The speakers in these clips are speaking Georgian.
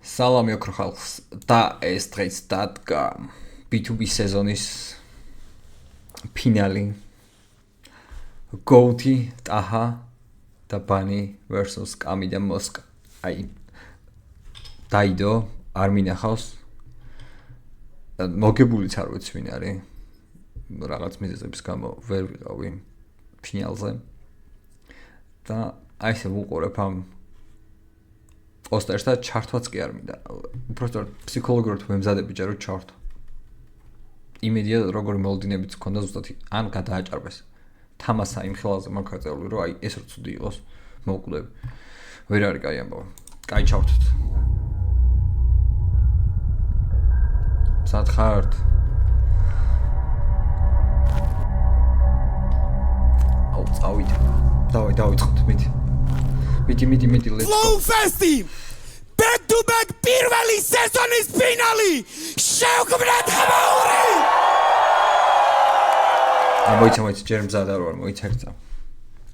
სალამი ოქრო ხალხს და ეს დღეს დადგა B2B სეზონის ფინალი GOAT-ი ტაჰა და ბანი versus კამი და მოსკა აი დაიდო არ მინახავს მოგებულიც არ ვიცი ვინ არის რაღაც მიზეზების გამო ვერ ვიყავი ფინალზე და აი ესე ვუყურებ ამ პოსტერს და ჩართვაც კი არ მინდა. უბრალოდ ფსიქოლოგიურად ვემზადები ჯერ რომ ჩართო. იმედია როგორი მოლოდინებიც მქონდა ზუსტად ან გადააჭარბეს. თამასა იმ ხელაზე მაგხაწეული რომ აი ეს რო ცუდი იყოს მოვკვდები. ვერ არის კაი ამბავი. კაი ჩავთვით. სათხართ. აუ წავით. დავიწყოთ მიდი. მიდი let's go. Flow Festi! Back to back პირველი სეზონის ფინალი! შევქმნათ ხმაური! მოიცა ჯერ მზად არ ვარ, მოიცა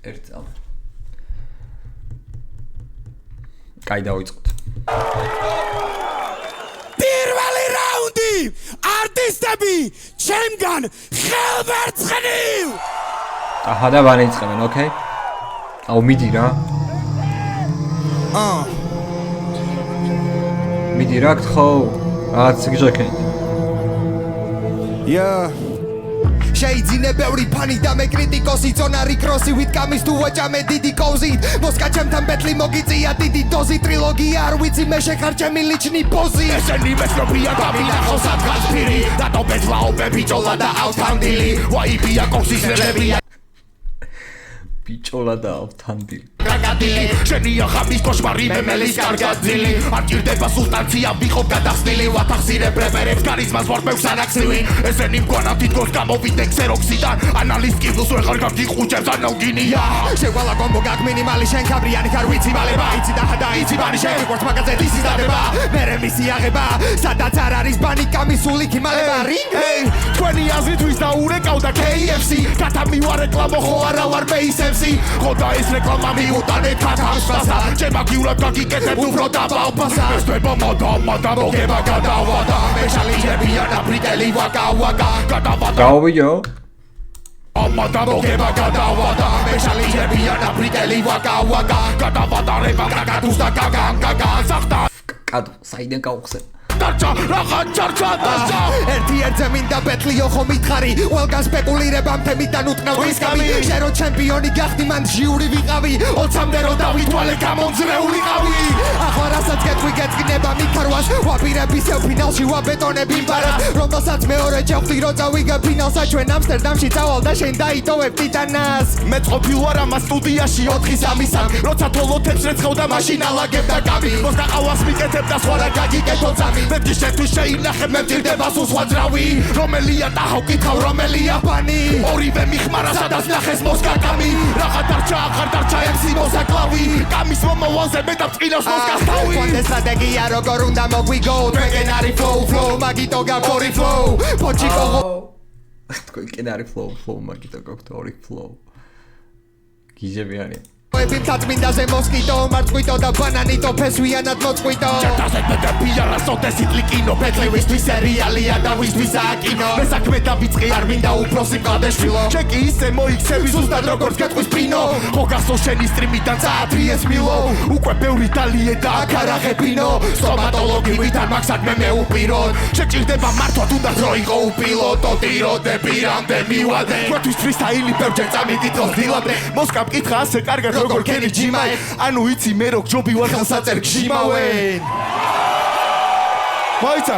ერთ წამ. კაი დავიწყოთ. პირველი რაუნდი! არტისტები ჩემგან ხელმერცხნივ! აჰა და ვარ იწყებენ, ოკეი? აუ მიდი რა. მიდი რა გთხოვ? რაღაც გიჟაკენ. შეიძინე ბევრი ფანი და მე კრიტიკოსი ზონარი კროსი ვით კამის თუ ვაჭამე დიდი კოზით მოსკა ჩემთან ბეთლი მოგიწია დიდი დოზი ტრილოგია არ ვიცი მე შეხარჯემი lichni პოზი ესენი მეშრობია გამინახავს ადგას ფირი დატო ბეძლაობები ჭოლა და ავთანდილი ვაიბია კოსისრებია ბიჭოლა და ავთანდილი გაგადილი შენია ხამის კოშმარი მემელის კარგაძილი არ ჭირდება სულტანცია ვიყო გადახსნილი ვათახსირებ რეპერებს კარიზმას ვარბევს ანაქსივი ესენი მგონა თითქოს გამოვიდე ქსეროქსიდან ანალის კიბლს ვეღარ გაგიყუჭებს ანალგინია შეგვალა კომბო გაგ მინიმალი შენ ქაბრიანი ხარ ვიცი მალება იცი და იცი ბანი შევიყვართ მაგაზე ისი დადება მერე მისი აღება სადაც არ არის ბანი კამისული ქიმალება რინგი თქვენი აზრით ვის დაურეკავდა KFC გათამივარ რეკლამო ხო არა ვარ ბეისემსი ხოდა ეს რეკლამა უტანე ქათამსასა ჩემაგიურად გაგიკეთებ უფრო დაბალბასა ეს თვება მადა მოგება გადავადა მეშალიჯებიან აფრიტელი ვაკა გავვიო მადა მოგება გადავადა მეშალიჯებიან აფრიტელი ვაკა გადავადა რეპა კაკადუს და კაკა სახტა კადუ საიდან გავხსენ დარჩა რაღა ჩარჩა დარჩა ერთ-ერთზე მინდა ბეთლიო ხო მითხარი ყველგან სპეკულირებამ თემიდან უტყნავ ისკამი შერო ჩემპიონი გახდი მან ჟიური ვიყავი 20-მდე რო დავითვალე გამონძრეულიყავი ახლა რასაც გეტყვი გეტყინება მიქარვას ვაპირები სევ ფინალში ვაბეტონები მბარად რომელსაც მეორე ჩავხდი რო წავიგე ფინალსა ჩვენ ამსტერდამში წავალ და შენ დაიტოვებ ტიტანას მე ყოფილ ვარ ამას სტუდიაში 4-3 როცა თოლოთებს რეცხავდა მაშინ ალაგებდა კამი მოსდაყავას მიკეთებ და სხვა რა გაგიკეთო ძამი მეტი შეთვის შეინახე მე მჭირდება სულ სხვა ძრავი რომელია ტაჰო კითხავ რომელია ბანი ორივე მიხმარა სადაც ნახეს მოსკა კამი რაღა დარჩა აღარ დარჩა MC მოსაკლავი კამის მომავალზე მე დავწყინავს მოსკას თავი კონტე სტრატეგია როგორ უნდა მოგვიგო ტრეკენარი flow მაგიტო გაკორი flow პოჩიკო თქვენ კენარი flow მაგიტო გაკორი flow გიჟებიანი ვებინთაც მინდაზე მოსკიტო მარწყვიტო და ბანანიტო ფესვიანად მოწყვიტო ჩატასეთ მეტე პიარა სოთესი კლიკინო ბეთლივისთვის სერიალია და ვისთვისაა კინო მე საქმე დავიწყე არ მინდა უფროსი მყადეშვილო ჩეკი ისე მოიქცევი ზუსტად როგორც გეტყვის პინო ხო გასო შენი სტრიმიდან წაათრიეს მილო უკვე ბევრი დალიე და აქ არ აღებინო სტომატოლოგივით არ მაგ საქმე მეუპიროთ შეჭირდება მართვა თუნდაც რო იყო უპილოტო ტიროდები რამდენ მივადე თქვენთვის ფრისტაილი ბევრჯერ წამიკითხოს დილამდე მოსკა მკითხა ასე კარგად როგორ კენი ჯიმაე ანუ იცი მე რო ჯობი ვარ ხელსაწერ გჟიმავენ მოიცა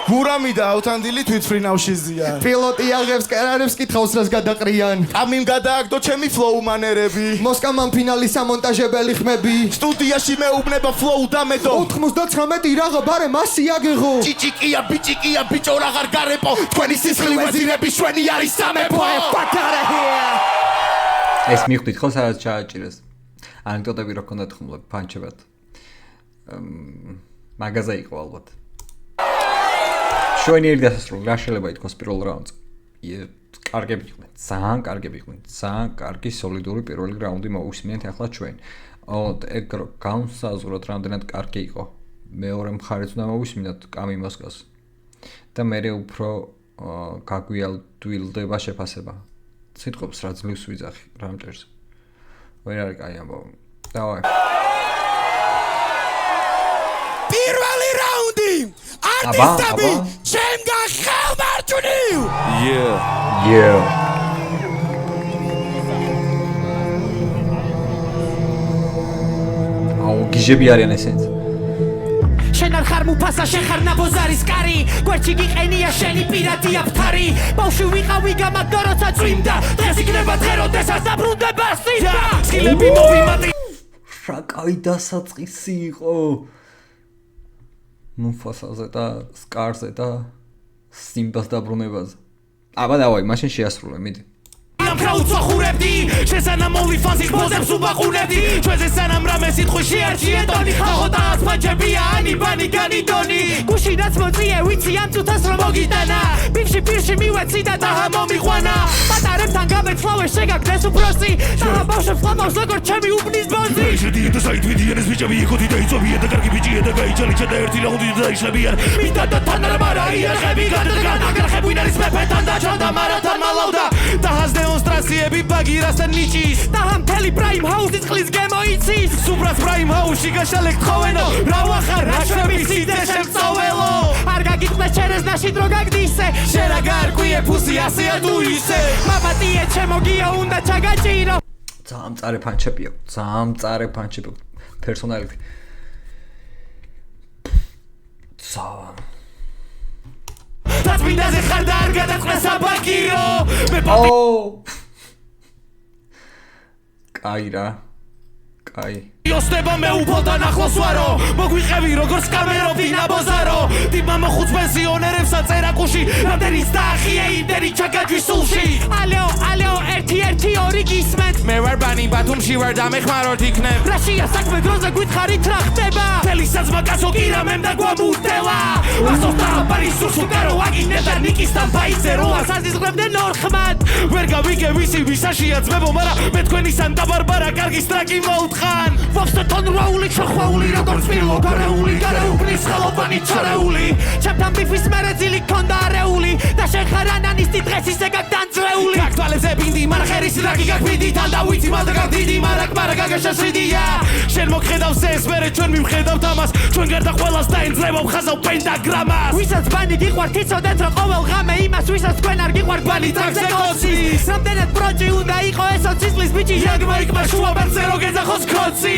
გურამი და ავთანდილი თვითფრინავშიზია პილოტი აღებს კერარებს კითხავს რას გადაყრიან ამიმ გადააგდო ჩემი ფლოუ მანერები მოსკამან ფინალის ამონტაჟებელი ხმები სტუდიაში მეუბნება ფლოუ დამედო 99 რაღა ბარე მასი აგეღო ჭიჭიკია ბიჭიკია ბიჭო რაღარ გარეპო თქვენი სისხლი ვეზირები შვენი არის სამეფო ფაკარა ეს მიხვდით ხო სადაც ჩააჭირეს ანეკდოტები რო ქონდათ ხმლები ფანჩებად მაგაზე იყო ალბათ შვენიერი დასასრული რა შეიძლება ითქვას პირველ რაუნდზე კარგები იყვნენ ძალიან კარგები იყვნენ ძალიან კარგი სოლიდური პირველი რაუნდი მოусმინეთ ახლა ჩვენ ეგ განსაზღვროთ რამდენად კარგი იყო მეორე მხარეც უნდა მოვისმინოთ კამი მოსკოვს და მე უფრო გაგვიალდვილდება შეფასება სიტყვებს რა ძლივს ვიძახი რა მტერს ვერ არის კაი ამბავი დავაი პირველი რაუნდი არტისტები ჩემგან ხელმარჯვნივ აუ გიჟები არიან ესენც შენ არ ხარ მუფასა შენ ხარ ნაბოზარის კარი გვერდში გიყენია შენი პირადი აფთარი ბავშვი ვიყავი გამაგდო როცა წვიმდა დღეს იქნება დღე როდესაც დაბრუნდება სიტყვა სკილები მოვიმატი რა კაი დასაწყისი იყო მუფასაზე და სკარზე და სიმბას დაბრუნებაზე აბა დავაი მაშინ შეასრულე მიდი უცახურებდი შესანამ OnlyFans-ის პოზებს ubaqunebdi ჩვენზე სანამ რამე სიტყვი შეარჩიე ტონი ხახო და ასფანჯებია ანიბანი განიდონი გუშინაც მოწიე ვიცი ამ წუთას რომ მოგიტანა ბიფში პირში მივეცი და დაჰა მომიყვანა პატარებთან გამეცლავე შეგაგდეს უფროსი დაჰა ბავშვებს ყავს როგორც ჩემი უბნის ბოზი შედიეთ და საითვიდიან ეს ბიჭები იქოთი დაიწოვიან და კარგი ბიჭია და გაიჩალიჩა და ერთი რაუნდი დაიშლებიან მინდა და თან არა მარა იახები გადადგან აგრახებ ვინ არის მეფეთან და ჩანდა მარათან მალავდა დაჰას დემონსტრაციები ბაგირასთან ნიჭის დაჰა მთელი პრაიმ ჰაუსის წყლის გემოიცის სუბრას პრაიმ ჰაუსში გაშალեք თხოვენო რა ვახარ რა შვების იდე შემწაველო არ გაგიყვეს ჩერეზნაში დრო გაგდისე შენ რა გარკვიე ფუსი ასეა თუ ისე მამატიე ჩემო გია უნდა ჩაგაჭირო ძალიან მწარე ფანჩები აქვს ძალიან მწარე ფანჩები პერსონალიტი დაწმინდაზე ხარ და არ გადაწყდეს აბაგიო კაი რა კაი იოსტება მე უფალთან ახლოს ვარო მოგვიყევი როგორც კამერობდი ნაბოზარო დიმა მოხუც პენსიონერებს აწერაკუში რამდენიც დაახიე იმდენი ჩაგაჯვის სულში ალეო 1-1-2 გისმენთ მე ვარ ბანი ბათუმში ვარ და მეხმაროთ იქნებ რაშია საქმე დროზე გითხარით რა ხდება თელისაც მაკაცო კირამემ და გვამუტელა ასოს დააბარი სუსუკარო აგინე და ნიკისთან ფაიზე როა საზიზღებდნენ ორხმად ვერ გავიგე ვისი ვისაშია ძმებო მარა მე თქვენისან და ბარბარა კარგი სტრაკი მოუთხან ვაფსტონ რაული ჩახვაული როგორც მილო გარეუბნის ხელობანი ჩარეული ჩემთან ბიფის მერეძილი ქონდა არეული და შენ ხარ ანანისტი დღეს ისე გაგდანძრეული გაგთვალებზე ბინდი მარა ხერის რაგი გაგბინდი თან და ვიცი მალდა გაგდიდი მარა გაგაშაშრიდია შენ მოგხედავს ეს მერე ჩვენ მივხედავთ ამას ჩვენ გარდა ყველას დაენძრება ხაზავ პენტაგრამას ვისაც ბანი გიყვართ იცოდეთ რომ ყოველ ღამე იმას ვისაც თქვენ არ გიყვართ ბანი ტრაქზე კოცი რამდენად პროჯი უნდა იყო ესო ცისლის ბიჭი იაგმა იქმა შუაბერზე რო გეძახოს კოცი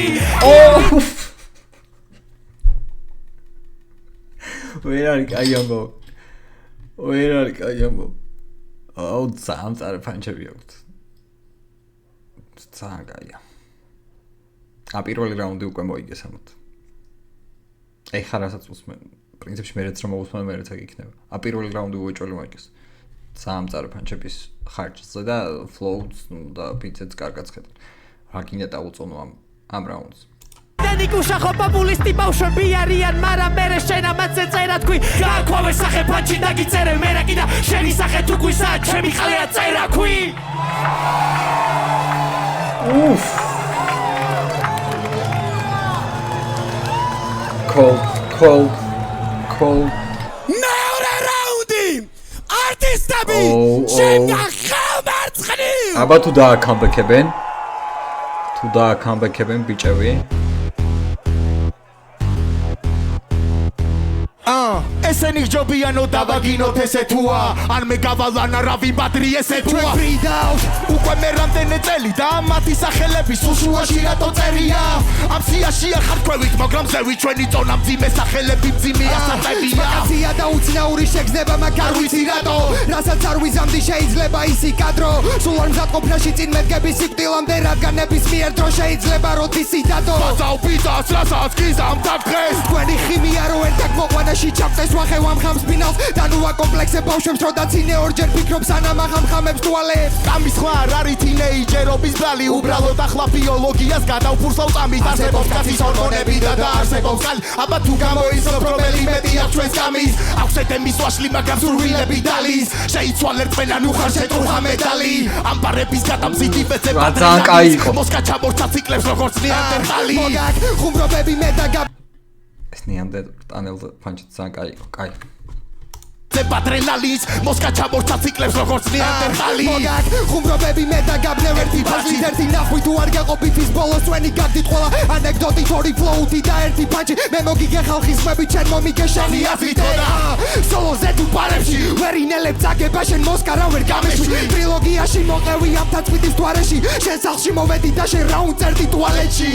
ვერ არის კაი ამბავი აუ ძალიან მწარე ფანჩები აქვს ძალიან კაია პირველი რაუნდი უკვე მოიგეს ამათ აი ხარ რასაც უსმენ პრინციპში მეც რომ მოусმენ მეც აქ იქნება პირველი რაუნდი უეჭველი მოიგეს ძალიან მწარე ფანჩების ხარჯზე და ფლოუს და ბიტიც კარგად ხედავ რა გინდა დაუწონო ამ რაუნდს დენიკუშა ხო პოპულისტი ბავშვები არიან მაგრამ მე შენ ამაზე წერა თქვი გააქვავე სახე ფანჩი დაგიწერე მე რა კიდა შენი სახე თუ გვისა ჩემი ხალეა წერა ქვი Cold. მეორე რაუნდი არტისტები ჩემგან ხელმარცხნივ აბა თუ დააკამბექებენ ბიჭები ესენი ჯობიანო დავაგინოთ ესე თუა ან მე გავალანა რავი ბადრი ესე თუა ფრიდავს უკვე მე რამდენი წელი და მათი სახელები სუშუაში რატო წერია ამ სიაშია ხარქვევით მაგრამ ზევი ჩვენი წონა მძიმე სახელები მძიმეა საწებია მაგაცია და უცნაური შეგზნება მაგ არ ვიცი რატო რასაც არ ვიზამდი შეიძლება ისი კადრო სულ არ მზადყოფნაში წინ მედგები სიკვდილამდე რადგან ნებისმიერ დრო შეიძლება როდის იდადო ბაზაო პიცას რასაც გიზამთ დღეს თქვენი ხიმია რო ერთად მოყვანაში ჩაფტეს ვახევ ამ ხამს ფინალს და ნუ აკომპლექსე ბავშვებს რო დაცინე ორჯერ ფიქრობს სანამ ახამ ხამებს თვალებს გამის ხმა არ არის თინეიჯერობის ბრალი უბრალოდ ახლა ბიოლოგიას გადავფურსავ წამით არსებობს კაცის ჰორმონები და დაარსებობს კალ აბა თუ გამოიცნობ რომელი მეტია ჩვენს გამის აქვს ეთემის ვაშლი მაგრამ სურვილები დალის შეიცვალ ერთმენა ნუ ხარ შეტყუხა მეტალი ამ პარების გადამზიდი ვეცე ბატრინა მოსკა ჩამორჩა ციკლებს როგორც ნეანდერტალი მოგაკ ხუმრობები მე და ნეანდერტალელ ფანჩით ძალიან კაი იყო, კაი. Patrelalis, Mosca ჩამორჩა ციკლებს როგორც ნეანდერტალი. მოგაკ, ხუმრობები მე და გაბნევ ერთი ფანჩი, ერთი ნახვი თუ არ გაყო ბიფის ბოლოს ჩვენი გაგდით ყველა ანეკდოტი თორი ფლოუთი და ერთი ფანჩი. მე მოგიგე ხალხის ხმები ჩემ მომიგე შენი აზრით და სოლოზე თუ პარებში ვერ ინელებ წაგება შენ მოსკა რა ვერ გამეშვი. ტრილოგიაში მოყევი ამ თაცვითის თვარეში, შენ სახლში მოვედი და შენ რა უწერდი ტუალეტში.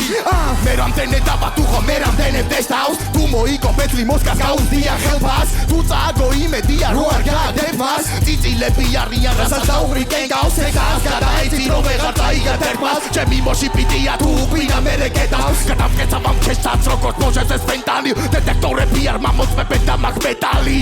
მე რამდენე დაბა თუ ხო მე რამდენე დესტავს, თუ მოიგო პეტლი მოსკას გაუზდია ხელფას, თუ წააგო იმედი რო არ გაადებ მას წიწილები არიან რასაც დაუღრი კენგავს ეკავს გადაეცი რომ ვეღარ წაიგად ერბას ჩემი მოში პიტია თუ უყინა მერე კედავს გადავკეცავ ამ ქესაც როგორც მოჟეს ეს ფენტანი დეტექტორები არ მამოწმებენ და მაგ მეტალი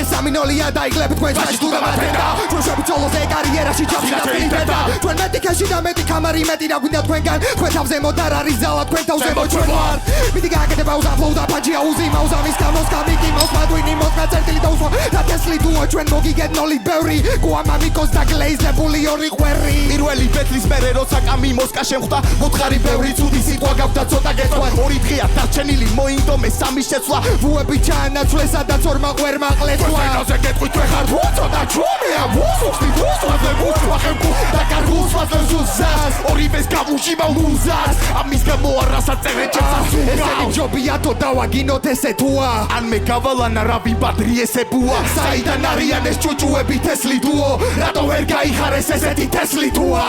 ეს ამინოლია დაიგლებ თქვენს მაშინ თუ გამათენდა ჩვენ შევიცოლოს კარიერაში ჩავშიდა ფინდა ჩვენ მეტი ქეში და მეტი კამარი მეტი რა გვინდა თქვენგან თქვენ თავზე მოდარ არის ზალა თქვენ თავზე მოჩვენ ვარ მიდი გააკეთება უზაფლო და პაჯია უზი მაუზამის გამოს გამიკი მოსმადვინი მოსმაწერტილი და უსვა Tesli duo ჩვენ მოგიგეთ ნოლი ბევრი გუამამიკოს და გლეიზებული ორი ყვერი პირველი პეტლის მერე როცა კამი მოსკა შემხვდა მოთხარი ბევრი ცუდი სიტყვა გავდა ცოტა გეტყვა ორი დღეა დარჩენილი მოინდო მე სამი შეცვლა ვუები ჩაანაცვლესა და ცორმა ყვერმა ყლეცვა ფენოზე გეტყვით ვე ხარ ვუცო და ჩუმია ვუსუსტი ვუსვაზე ვუსვახებკუ და კარგუსვაზე ზუსას ორივეს გავუშიბავ მუზას ამის გამო არასა წერე ჩემსას ესენი ჯობია თო დავაგინოთ ესე თუა ან მე გავალანა რავი ბადრი ესე ბუა საიდან არიან ეს ჭუჭუები თესლი დუო რატო ვერ გაიხარეს ესეთი თესლი თუა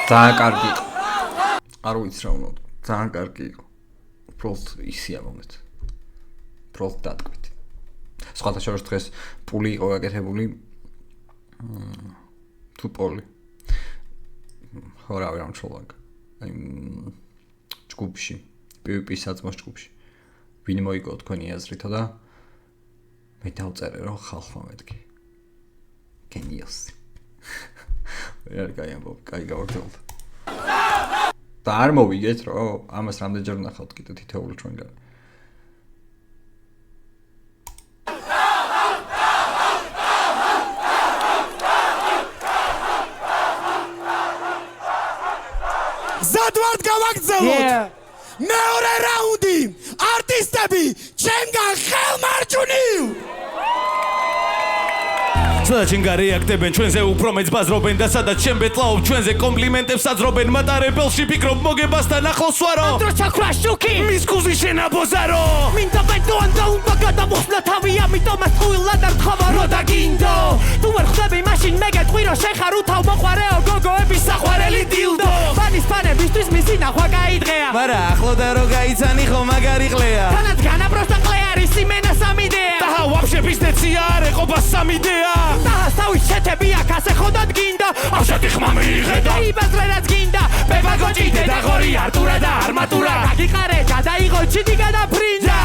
ძალიან კარგი იყო არ ვიცი რა უნდა ძალიან კარგი იყო უბრალოდ ისია მომეთ უბრალოდ დატყვით სხვათა შორის დღეს პული იყო გაკეთებული თუ პოლი ხო რა ვარ ამჩოლაგ აი ჯგუფში PvP საძმოს ჯგუფში ვინ მოიგო თქვენი აზრითა და მე დავწერე რომ ხალხმა მეთქი გენიოსი ვერ კაი ამბობ კაი გავარდელდა და არ მოვიგეთ რომ ამას რამდენჯერ ნახავთ კიდე თითოეული ჩვენგან ზადვარდ გავაგრძელოთ მეორე რაუნდი არტისტები ჩემგან ხელმარჯვნივ სადაც შენ გარეაქტებენ ჩვენზე უფრო მეც ბაზრობენ და სადაც შენ ბეთლაობ ჩვენზე კომპლიმენტებს საძრობენ მატარებელში ფიქრობ მოგებასთან ახლოს ვარო ანდრო ჩაქრა შუქი მის კუზი შენ აბოზარო მინდა ბედოან და უნდა გადამოსვლა თავი ამიტომაც ტყუილად არ თხამარო და გინდო თუ ვერ ხვდები მაშინ მე გეტყვი რომ შენ ხარ უთავ მოყვარეო გოგოების საყვარელი დილდო ბანის ფანებისთვის მისი ნახვა გაიდღეა მარა ახლოდა რო გაიცანი ხო მაგარი ყლეა თანაც განა პროსტა ყლე არის იმენა სამიდეა და ვაფშე ბიზნესია არ ეყობა სამიდეა და თავის შეთები აქ ასე ხოდად გინდა ავშეთი ხმა მიიღედა იბაზრე რაც გინდა ბებაგოჭი დედაღორი არტურა და არმატურა გაგიყარე გადაიღო ჩიტი გადაფრინდა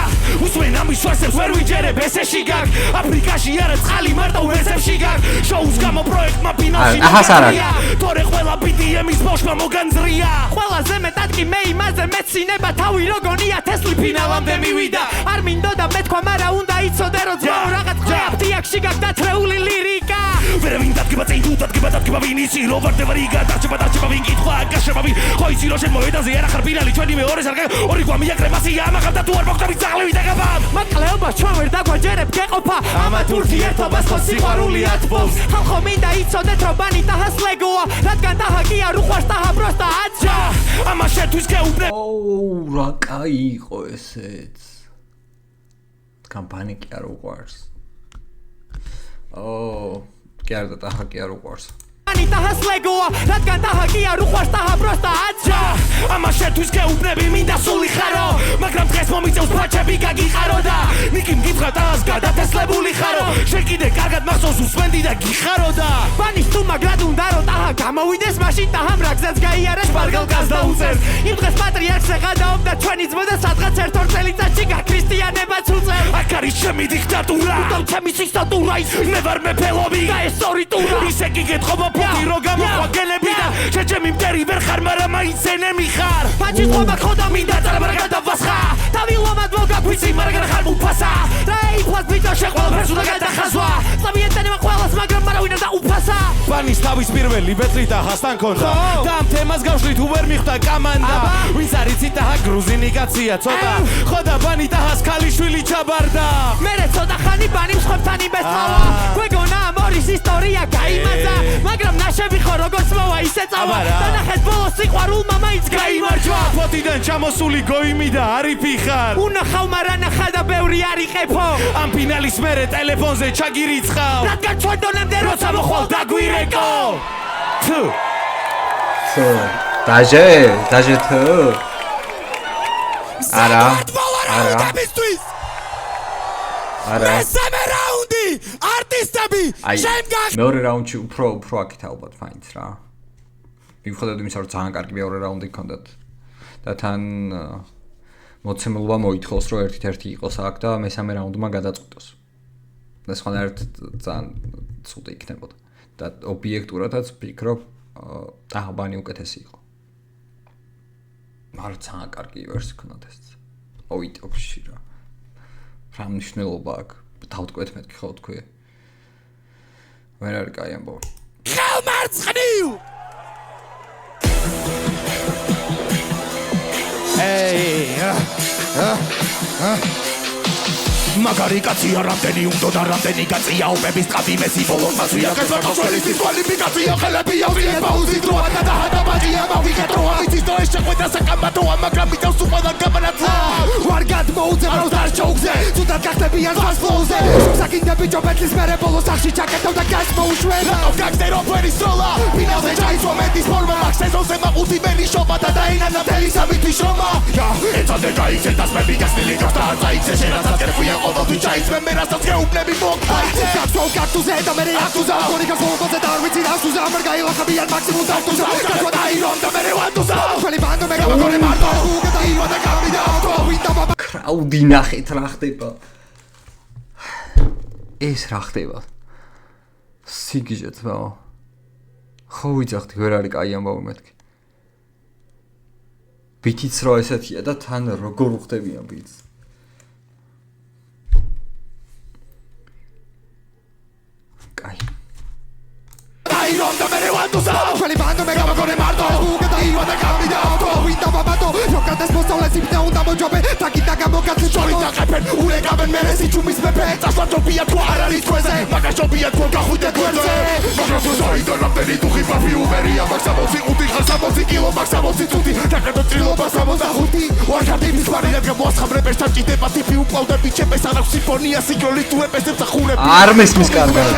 უსმენ ამის შუასებს ვერ ვიჯერებ ესეში გაგ აფრიკაში არა წყალი მარტო ვესებში გაგ შოუს გამო პროექტმა ფინალში თორე ყველა BDM-ის ბოშმა მოგანძრია ყველაზე მეტად კი მე იმაზე მეცინება თავი როგონია თესლი ფინალამდე მივიდა არ მინდოდა მეთქვა მაგრამ უნდა იცოდე რომ ძმაო რაღაც აფთიაქში გაგ დათრეული ლირიკა ვერ ვინ დადგება წინ თუ დადგება ვინ იცი რო ვარდება რიგა დარჩება ვინ კითხვა გაშება ვინ ხო იცი რომ შენ მოედაზე არა ხარ ფინალი ჩვენი მეორეს არ ორი გვამიაკრე მასია ამაღამ და თუ არ მოგწევი ძაღლები დაგაბა მატყლეობას ჩვენ ვერ დაგვაჯერებ გეყოფა ამა თურთი ერთობას ხო სიყვარული ათბობს ხალხო მინდა იცოდეთ რომ ბანი ტაჰას ლეგოა რადგან ტაჰა კი არ უყვარს ტაჰა პროსტა აჯა ამა შენთვის გეუბნებ ოუ რა კაი იყო ესეც კამპანი კი არ უყვარს კი არ და ტაჰა კი არ უყვარს ბანი ტაჰას ლეგოა რადგან ტაჰა კი არ უყვარს ტაჰა პროსტა აჯა ამა შენთვის გეუბნები მინდა სული ხარო მაგრამ დღეს მომიწევს ფაჩები გაგიყარო და ნიკი მგითხრა ტაჰას გადათესლებული ხარო შენ კიდე კარგად მახსოვს უსმენდი და გიხარო და ბანის თუ მაგრად უნდა რომ ტაჰა გამოვიდეს მაშინ ტაჰამ რაგზაც გაიარეს პარგალკას დაუწერს იმ დღეს პატრიარქზე გადაობდა ჩვენი ძმა და სადღაც ერთ-ორ წელიწადში გაქრისტიანებაც უწევს აქ არის ჩემი დიქტატურა უთამ ჩემი სისტატურა ის მე ვარ მეფელობი და ეს ორი ტურა ისე კი გეთხოვა ფუტი რო გამოყვა გელები და შენ ჩემი მტერი ვერ ხარ მაგრამ მაინც ენემი ხარ ფაჩი თქობა ხოდა მინდა წარბა გადავასხა თავი ლომად მოგაქვი ვიცი მაგრამ ხარ უფასა რა იფას ბიჭო შეყვალფერს უნდა გადახაზვა წამიეტანება ყველას მაგრამ არავინ არ დაუფასა ბანის თავის პირველი ბეტლი და ჰასთან ქონდა და ამ თემას გავშლით თუ ვერ მიხვდა კამანდა ვინც არის ციტაჰა გრუზინი კაცია ცოტა ხო და ბანი და ჰას ქალიშვილი ჩაბარდა მერე ცოტა ხანი ბანი მსხვერპლთან იმესწავა გვეგონა ამორის ისტორია გაიმარჯვა მაგრამ ნაშები ხო როგორც მოვა ისე წავა და ნახეთ ბოლოს სიყვარულმა მაინც გაიმარჯვა ფოტიდან ჩამოსული გოიმი და არიფი ხარ უნახავ მარანახა და ბევრი არიყეფო ამ ფინალის მერე ტელეფონზე ჩაგირიცხავ რადგან ჩვენ დონემდე როცა მოხვალ დაგვირეკო თუ დაჟე თუ არა მესამე რაუნდი არტისტები შემდგარ მეორე რაუნდში უფრო აქეთ ალბათ ფაინც რა მიუხედავად იმისა რომ ძალიან კარგი მეორე რაუნდი გქონდათ და თან მოცემულობა მოითხოვს რომ ერთ-ერთი იყოს აქ და მესამე რაუნდმა გადაწყვიტოს და სხვანაირად ძალიან ცუდი იქნებოდა და ობიექტურადაც ვფიქრობ ტაჰბანი უკეთესი იყო მაგრამ ძალიან კარგი ვერსი ქონდათ ეს ოიტოპში რა მნიშვნელობა აქვს დავტყვეთ მეთქი ხო თქვი ვერ არის კაი ამბავი ხალმარცხნივ მაგარი კაცია რამდენი უნდა და რამდენი კაცია ოპების ტყავი მესი ბოლოს მასვია კაცოცხლის დისკვალიფიკაცია ხელები ავიე პაუზი დროა და დაჰადაბაჯია მავიკეტროა იცის და ეს შეყვედა საკამათოა მაგრამ მითავს უყალან გამანათლა ვარ გადმოუძე ბროუზარ ჩოუგზე თუნდაც გახდებიან ზღვას ფლოუზე საკინდა ბიჭო ბეთლის მერე ბოლოს სახში ჩაკეთავ და გას მოუშვება გაგზერო ფერის სროლა ფინალზე ჩაიცვა მეტის ფორმა მაგ სეზონზე მაყუთი მელი შობა და დაინანა მთელი სამითი შრომა ეცადე გაიქცე დასმები გასნილი გახდა წაიქცე შენასაც კერქვია ყოველთვის ჩაიცმე მე რასაც გეუბნები მოგფაიცე გაცვალ კაქტუზე და მე აქტუზა ხორი გასვოლბოზე და არ ვიცი რასუზა ამარ გაილახებიან მაქსიმუმ დავტუზა გაცვა დაირომ და მე ვატუზა ჩვენი ბანდო მე გავაგონე მარტო უგედა იმა და გამიდა ავტო ვინდა ბაბა კრაუდი ნახეთ რა ხდება ეს რა ხდება სიგიჟე თმაო ხო ვიძახდი ვერ არის კაი ამბავი მეთქი ბითიც რო ესეთია და თან როგორ უხდებიან ბიტს კაი დაირომ და მე ვატუზა ჩვენი ბანდო მე გავაგონე მარტო უგედა იმა და გამიდა ავტო ვინდა ბაბატო როკადეს მოსწავლეს იფნა უნდა მოჯობე დაგიდა გამოგაცე ჩორი დაყეფენ ულეკავენ მერე სიჩუმის მეფე წასვაჯობია თუ არ არის თქვენზე მაგაშობია თუ გახვიდე გვერდზე მაგრამ თუ ზოიდო რამდენი დუხი ბაფი უბერია მაგ 65 ხარ 60 კილო მაგ 60 წუთი დაკეთო წილობა 65 ვარქადი მისვარი რადგან მოასხამრე პერსთან ჭიდება ტიპი უკლავდები ჩემეს არ აქვს სიმფონია სიგროლის თუ ეპესებს ახუნებ არ მესმის კარგად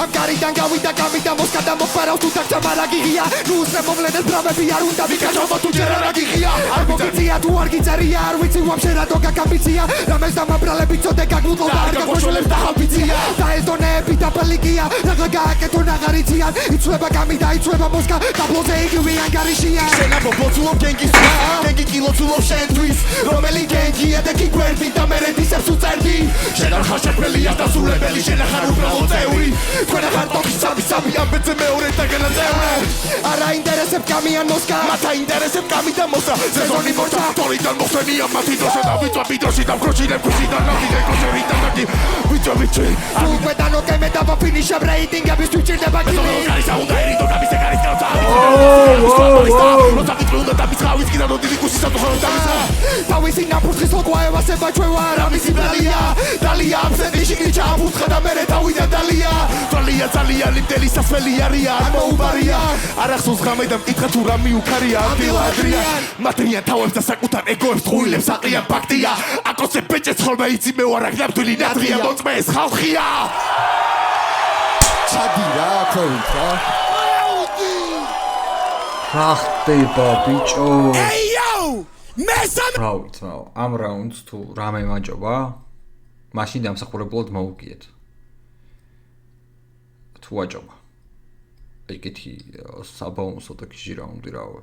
ამ კარიდან გავიდა გამიდა მოსკადა მოფარავს თუ დაგჭა მარაგიღია ნუ უსრე მომლენეს ბრამები არ უნდა ვიკაჭობა თუ ჯერ არაგიღია არ მოგიწია თუ არ გიწერია არ ვიცი ვაფშე რატო გაგამბიცია რამეს დამაბრალები წოდე გაგლუტო და არ გაგოშველებს და ჰალბიცია და ეს დონეები დაფალიკია რაღა გააკეთო ნაღარიციან იცვლება გამიდა იცვლება მოსკა დაბლოზე იგივე ანგარიშია შენა ბობოცულობ გენგის გენგი კილოცულობ შენთვის რომელი გენგია და კი გვერდი და მე რედისებს უწერდი შენა ხარ შეფელია და სულებელი შენა ხარ უბრალოდ წევრი თქვენ ხარ ტოქის სამი ამბეცე მეორე და განაწევრე არა ინტერესებს გამიან მოსკა მათ აინტერესებს გამიდა მოსკა სეზონი მოწა თორიდან მოხდენია მათი დროშა და ვიწვა ბიდოში და ვქროჩილებ ქუსიდან ნახიდე კოჟერი და ნაკი ვიწვა უკვე დანოკემე და ვაფინიშებ რეიტინგების თვითჭირდება კილი კარისა უნდა ერიდო გამისე კარის კაცა როცა ვიწვიუდა და ბიცხავიც კიდე ნოდი კუსისა თუ ხარო დამისა თავისი ნაფურთხის ოკვაევასება ჩვევა რამისი დალია აბსენტიში ჩააფუთხა და მერე დავიდა დალია ძალიან ლიმდელი სასველი არია არ მოუბარია არ ახსოვს ღამე და მკითხა თუ რა მიუქარია ამბილადრია მატრიან თავებს და საკუთარ ეგოებს ხუილებს აყრიან ფაქტია აკოცე ბეჭეც ხოლმე იცი მე ვარ აქ ნამდვილი ნადრია მოწმე ეს ხალხია ჩადი რა ქვევით რა რა ხდება ბიჭო ეიო მესამე რა ვიცი ამ რაუნდს თუ რამე მაჯობა მაშინ დამსახურებლად მოუგიეთ თუ აჯობა ეგეთი საბაუნსო და კიჟი რაუნდი რავე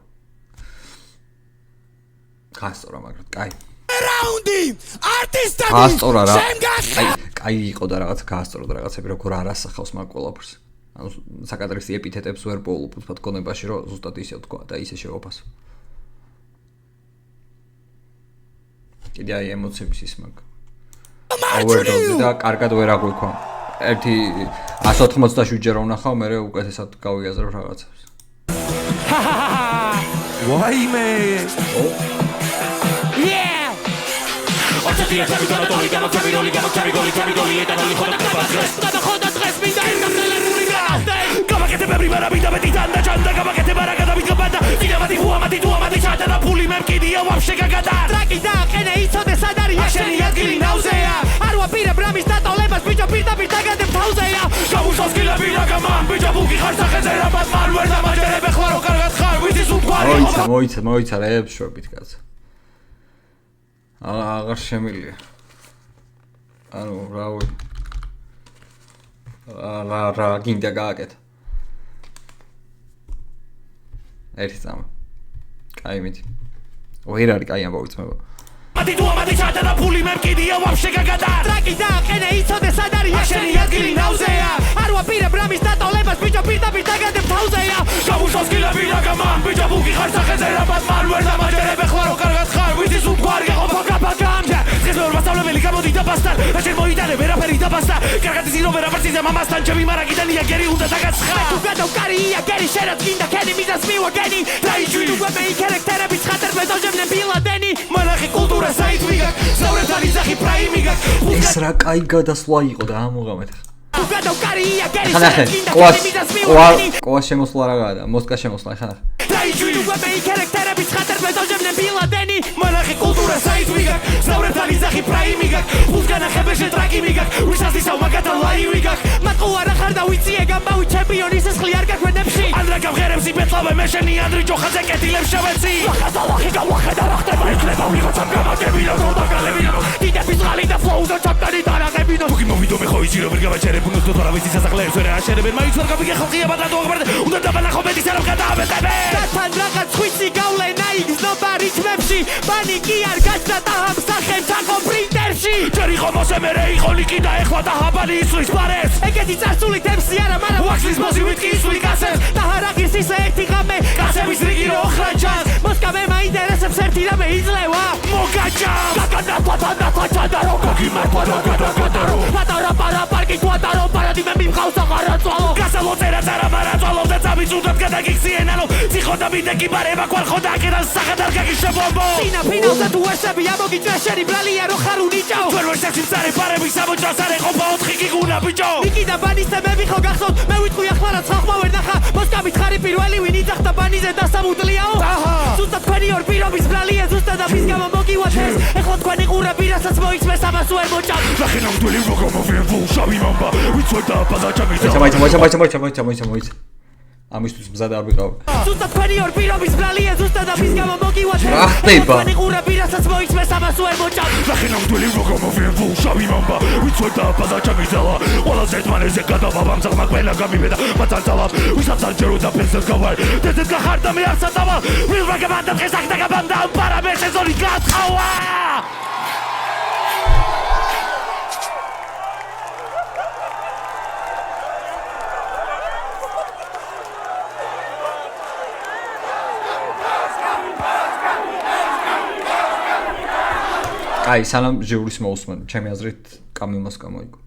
გასწორა მაგრამ კაი რაუნდი არტისტები გასწორა რა კაი იყო და რაღაცა გასწორა და რაღაცები როგორ არ ასახავს მაგ ყველაფერს ანუ საკადრისი ეპითეტებს ვერ პოულობ უცბად გონებაში რომ ზუსტად ისე თქვა და ისე შევაფასო კიდე აი ემოციების ის მაგ overdose და კარგად ვერ აღვიქვა. ერთი 187 ჯერ ვნახავ, მე უკეთესად გავიაზრებ რაღაცებს. ვაიმე მოიცა რა ებშვებით კაც. აღარ შემილია. ანუ რავი. რა გინდა გააკეთე. ერთი წამი. კაი მითი. ვერ არის კაი ამბავი წმება. მათი ჩატანა ფული მე მკიდია ვაფშე გაგადა ტრაკი დააყენე იცოდე სად არის ახშენი ადგილი ნავზეა არ ვაპირებ რამის დატოლებას ბიჭო პირდაპირ დაგადებ თავზეა გამუშავს გილები და გამან ბიჭო ბუგი ხარ სახეზე რაბათ მან ვერ დამაჯერებ ეხლა რო კარგად ხარ ვიცი სულ გვარი ყოფა კაპაკამჯა დღეს ვერ მასწავლებელი გამოდი და ბასთან რაჭერ მოიტანე ვერაფერი და ბასტა კარგად იცი რომ ვერაფერს იზა მამასთან ჩემი მარაგიდან იაგერი უნდა დაგაცხა თუ გადავკარი იაგერი შენაც გინდა ქენი მიზას მივაგენი დაიჯვინო გვები ქერექტერები ხატერ მეზოჯებნე ბილადენი მანახი კულტურა ეს რა კაი გადასვლა იყო და ამოღამეთ ყოას შემოსვლა რაღაცა და მოსკა შემოსვლა ხა თან რაღაც ხვიცი გავლენა იქს ნობარი თმებში პანიკი არ გაჩნდა ტაჰამ სახელმსახო პრინტერში ჯერ იყო მოსემერე იყო ლიკი და ეხლა ტაჰაბანი ისვრის პარეს ეგეთი წარსული თემსი არა მაგრამ ვაქსის მოსივით კი ისვრი კასებს ტაჰარაგის ისე ერთი ღამე კასების რიგი რო ხრანჩას მოსკა მე მაინტერესებს ერთი რამე იძლევა მოგაჭა გაგანაფათანაფაჭადა რო გაგიმართვა და გადაგადარო პატარა პარაპარკი თვატარო პარადიმე მიმყავს აღარაწვალო გასალო წერაც არა მარაწვალო და წამიწუნდად გადაგიქციენალო ციხო და მიდეკი ბარება ქვალხო და აკერან სახადარ გაგიშებობო ფინა ფინალზე თუ ვერსები ამოგიჭრა შენი ბრალია რო ხარ უნიჭო ჩვენ ვერსებში მწარე პარები სამოჭრას არ ეყოფა 4 გიგუნა ბიჭო ნიკი და ბანისზე მე ვიხო გახსოვთ მე ვიტყვი ახლა რაც ხალხმა ვერ ნახა მოსკა მითხარი პირველი ვინ იძახდა ბანიზე დასამუდლიაო ზუსტად თქვენი ორ პირობის ბრალია ზუსტად ამის გამო მოგივათ ეს ეხლა თქვენი ყურები რასაც მოიწმეს ამას ვერ მოჭამ ნახე ნამდვილი როგორ მოვიენ ბულშავი მამბა ვიცოდა ბაზა ჩამიძა მოიცა ამისთვის მზად არ ვიყავ. ზუსტად თქვენი ორ პირობის ბრალია ზუსტად ამის გამო მოგივათ რა ხდება? თქვენი ყურები რასაც მოიწმეს ამას ვერ მოჭამ ნახე ნამდვილი როგორ მოვიენ ბულშავი მამბა ვიცოდა ბაზა ჩამიძალა ყველაზე ერთმანეთზე გადავა მზაღმა ყველა გამიბედა მათანცალა ვისაც არ ჯეროდა ფესად გავარ დედეთ გახარდა მე არც ატავა ვილმა გამანდა დღეს აქ დაგაბანდა პარამე სეზონი გაცხავა აი, სანამ ჟიურის მოусმენ, ჩემი აზრით კამილმოს გამოიგო.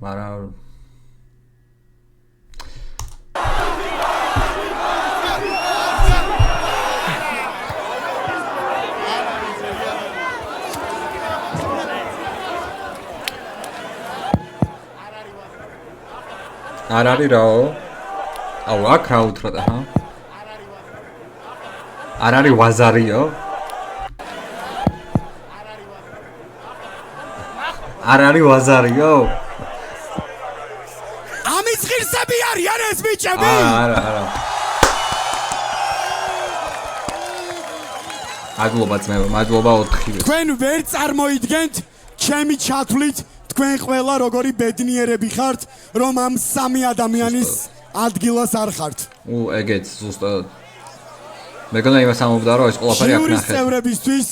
მაგრამ არ არის რაო? აუ, აქ რა უთხრა, ჰა? არ არის ვაზარიო? არ არის ვაზარიო? ამის ღირსები არიან ეს ბიჭები? არა. მადლობა 4-ი. თქვენ ვერ წარმოიდგენთ ჩემი ჩათვლით თქვენ ყველა როგორი ბედნიერები ხართ, რომ ამ სამი ადამიანის ადგილას არ ხართ. ეგეც ზუსტად. მეგონა იმას ამობდა რომ ეს ყველაფერი აქ ჟიურის ნახეთ. წევრებისთვის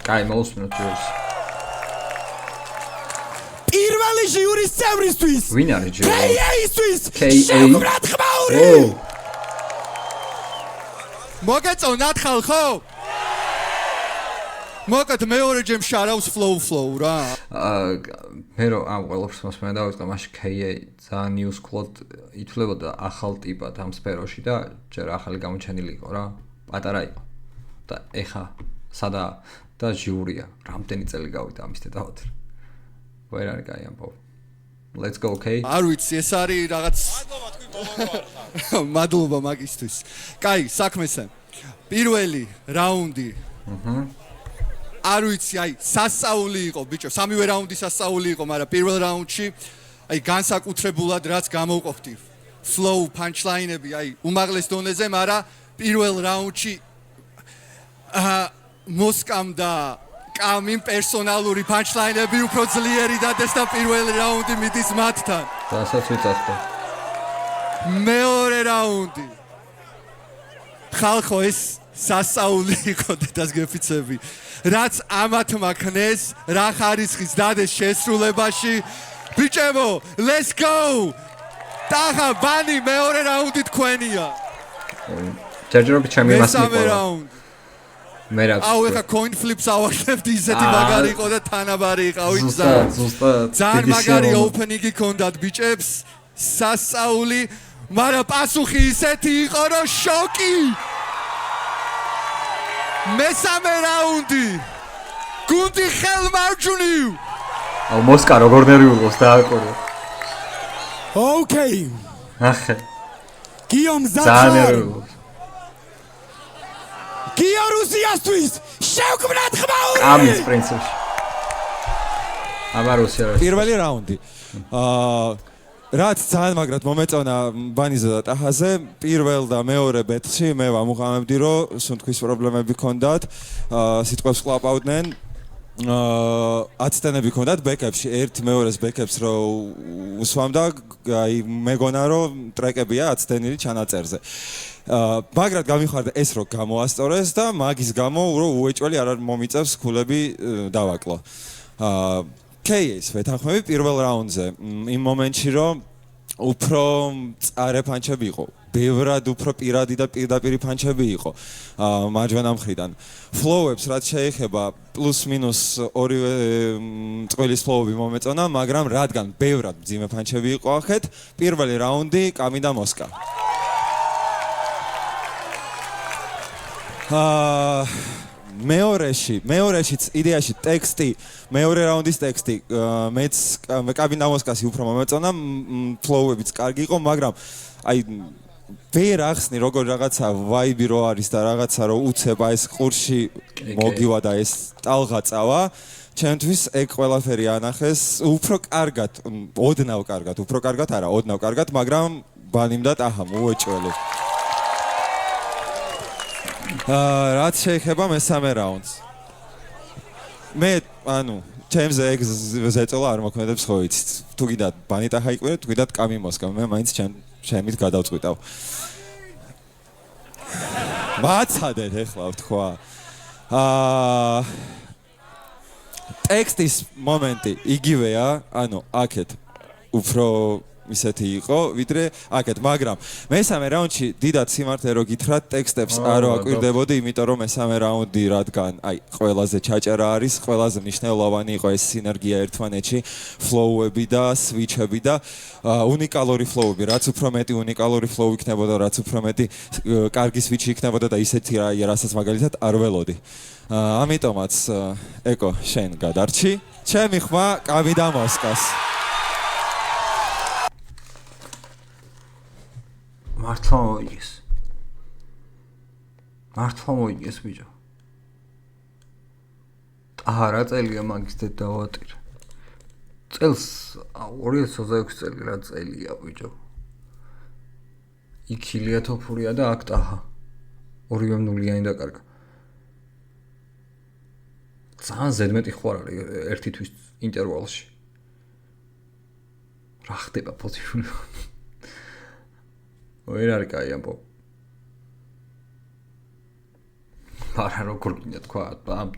კაი, მოусმინოთ ჟიურის. პირველი ჟიურის წევრისთვის. ვინ არის ჟიური? KA-ისთვის. KA? შევრად ხმაური. მოგეწონათ ხალხო? მოკეთ მეორე ჯემ შარავს flow რა. მე რომ ამ ყველაფერს მოსმენა დავიწყე, მაშინ KA ძალიან ნიუსკლოდ ითვლებოდა ახალ ტიპად ამ სფეროში და ჯერ ახალი გამოჩენილი იყო რა. პატარა იყო. და ეხა სადა და ჟიურია. რამდენი წელი გავიდა ამის დედავად. ვერ არის კაი ამბავი. Let's go, okay? არ ვიცი, ეს არის რაღაც მადლობა მაგისთვის. კაი, საქმესე. პირველი რაუნდი. არ ვიცი, აი, სასწაული იყო, ბიჭო, სამივე რაუნდი სასწაული იყო, მაგრამ პირველ რაუნდში აი განსაკუთრებულად რაც გამოვყოფდი. Flow, punchline-ები, აი, უმაღლეს დონეზე, მაგრამ პირველ რაუნდში მოსკამ და კამიმ პერსონალური punchline-ები უფრო ძლიერი დადეს და პირველი რაუნდი მიდის მათთან. დასაც ვიცახო. მეორე რაუნდი. ხალხო ეს სასწაული იყო დედას გეფიცები. რაც ამათმა ქნეს, რა ხარისხის დადეს შესრულებაში. ბიჭებო, let's go! ტახა ბანი მეორე რაუნდი თქვენია. ჯერჯერობით ჩემი მასი მესამე რაუნდი. მე რა აუ ეხა coin flips ავახდებდი ისეთი მაგარი იყო და თანაბარი იყავით ზუსტად ძალიან მაგარი opening-ი ქონდათ ბიჭებს სასწაული მაგრამ პასუხი ისეთი იყო რომ შოკი მესამე რაუნდი გუნდი ხელმარჯვნივ აუ მოსკა როგორ ნერვიულობს დააკორე Okay. ახე გიომ ძალიან ზაჩარ. ნერვიულობს გია რუსიასთვის შევქმნათ ხმაური. ამის პრინციპში ამაროსი არის პირველი რაუნდი. რაც ძალიან მაგრად მომეწონა ბანიზე და ტახაზე, პირველ და მეორე ბეთში მე ვამუღამებდი, რომ სუნთქვის პრობლემები ჰქონდათ, სიტყვებს ყლაპავდნენ. აცტენები ჰქონდათ ბექებში, ერთ მეორეს ბექებს რო უსვამდა, აი მეგონა რომ ტრეკებია აცტენილი ჩანაწერზე. მაგრად გამიხარდა ეს რო გამოასწორეს და მაგის გამო რო უეჭველი არ მომიწევს ქულები დავაკლო. KA-ს ვეთანხმები პირველ რაუნდზე იმ მომენტში რომ უფრო მწარე პანჩები იყო. ბევრად უფრო პირადი და პირდაპირი პანჩები იყო მარჯვენა მხრიდან. ფლოუებს რაც შეეხება პლუს მინუს ორივე წყვილის ფლოუები მომეწონა, მაგრამ რადგან ბევრად მძიმე პანჩები იყო ახეთ, პირველი რაუნდი კამი და მოსკა. მეორეშიც იდეაში ტექსტი, მეორე რაუნდის ტექსტი, მეც კამი და მოსკასი უფრო მომეწონა, ფლოუებიც კარგი იყო, მაგრამ აი ვერ ახსნი როგორ რაღაცა ვაიბი რო არის და რაღაცა რო უცება ეს ყურში მოგივა და ეს ტალღა წავა ჩემთვის ეგ ყველაფერი ანახეს უფრო კარგად ოდნავ კარგად არა ოდნავ კარგად მაგრამ ბანიმ და ტაჰამ უეჭველი რაც შეეხება მესამე რაუნდს მე ანუ ჩემზე ეგ ზეწოლა არ მოქმედებს ხო იცით თუ გიდათ ბანი ტაჰა იყვირეთ თუ გიდათ კამი მოსკა მე მაინც ჩემით გადავწყვიტავ. მაცადეთ ეხლა ვთქვა. ტექსტის მომენტი იგივეა, ანუ აქეთ უფრო ისეთი იყო, ვიდრე აქეთ, მაგრამ მესამე რაუნდში დიდად სიმართლე რო გითხრათ, ტექსტებს არ ვაკვირდებოდი, იმიტომ რომ მესამე რაუნდი რადგან აი ყველაზე ჩაჭერა არის, ყველაზე მნიშვნელოვანი იყო ეს სინერგია ერთმანეთში, ფლოუები და სვიჩები და უნიკალური ფლოუები, რაც უფრო მეტი უნიკალური ფლოუ იქნებოდა, რაც უფრო მეტი კარგი სვიჩი იქნებოდა და ისეთი რასაც მაგალითად არ ველოდი. ამიტომაც ეკო შენ გადარჩი, ჩემი ხმა კამი და მოსკას. მართლა მოიგეს ბიჭო. რა წელია მაგის დედავატირ. წელს 2026 წელი რა წელია ბიჭო. იქ ილია თოფურია და აქ ტაჰა. ორივე ნულიანი დაკარგა. ძალიან ზედმეტი ხوار არის ერთი თვის ინტერვალში. რა ხდება პოზიციონი? ვერ არის კაი ამბო. არა როგორ გინდა თქვა,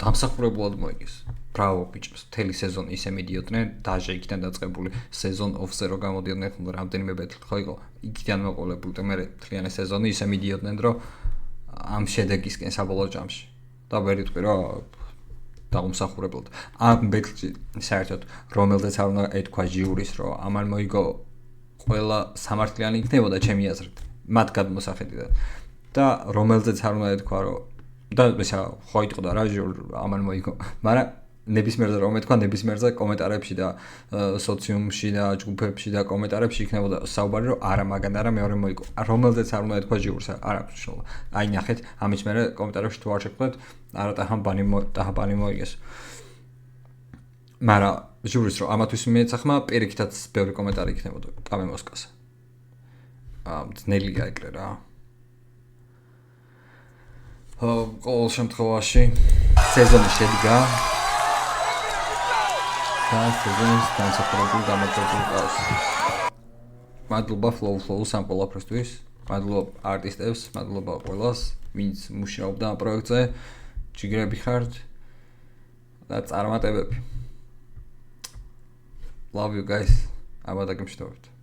დამსახურებულად მოიგეს. ბრავო ბიჭებს, მთელი სეზონი ისე მიდიოდნენ, დაჟე იქიდან დაწყებული სეზონ ოფზე რო გამოდიოდნენ, ხომ რამდენიმე ბეთლი ხო იყო, იქიდან მოყოლებული და მე მთლიანი სეზონი ისე მიდიოდნენ, რომ ამ შედეგისკენ საბოლოო ჯამში. და ვერ იტყვი რა დაუმსახურებლად. ამ ბეთლში საერთოდ რომელზეც არ უნდა ეთქვა ჟიურის, რომ ამან მოიგო ყველა სამართლიანი იქნებოდა ჩემი აზრით. მათ გადმოსახედიდან. და რომელზეც არ უნდა ეთქვა, რომ და ესა ხო იტყოდა რა ჟიური ამან მოიგო. მაგრამ ნებისმიერზე რომ ეთქვა, ნებისმიერზე კომენტარებში და სოციუმში და ჯგუფებში და კომენტარებში იქნებოდა საუბარი, რომ არა მაგან არა მეორე მოიგო. რომელზეც არ უნდა ეთქვა ჟიურს, არ აქვს მნიშვნელობა. აი ნახეთ, ამის მერე კომენტარებში თუ არ შეხვდეთ, არა ტაჰაბანი მოიგეს. მაგრამ ჟურის რომ ამათვის მიეცახმა, პირიქითაც ბევრი კომენტარი იქნებოდა კამე მოსკას. ძნელია ეგრე რა. ყოველ შემთხვევაში სეზონი შედგა. და სეზონის განსაკუთრებული გამარჯვებული ყავს. მადლობა Flow-ს ამ ყველაფრისთვის. მადლობა არტისტებს, მადლობა ყველას, ვინც მუშაობდა ამ პროექტზე. ჯიგრები ხართ და წარმატებები. Love you guys. აბა დაგემშვიდობებთ.